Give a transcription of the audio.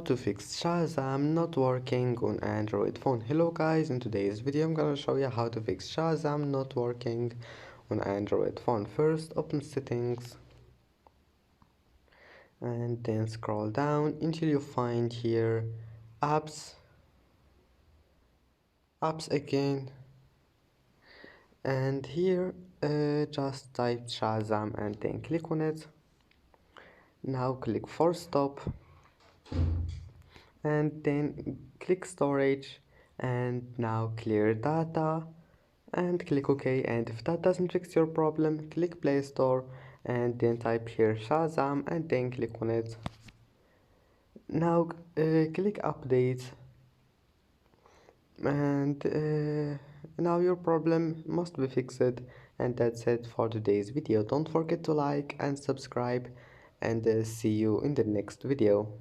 to fix Shazam not working on Android phone. Hello guys, in today's video I'm gonna show you how to fix Shazam not working on Android phone. First open settings and then scroll down until you find here apps again, and here just type Shazam and then click on it. Now click force stop and then click storage, and now clear data and click OK. And if that doesn't fix your problem, click Play Store and then type here Shazam and then click on it. Now click update, and now your problem must be fixed. And that's it for today's video. Don't forget to like and subscribe, and see you in the next video.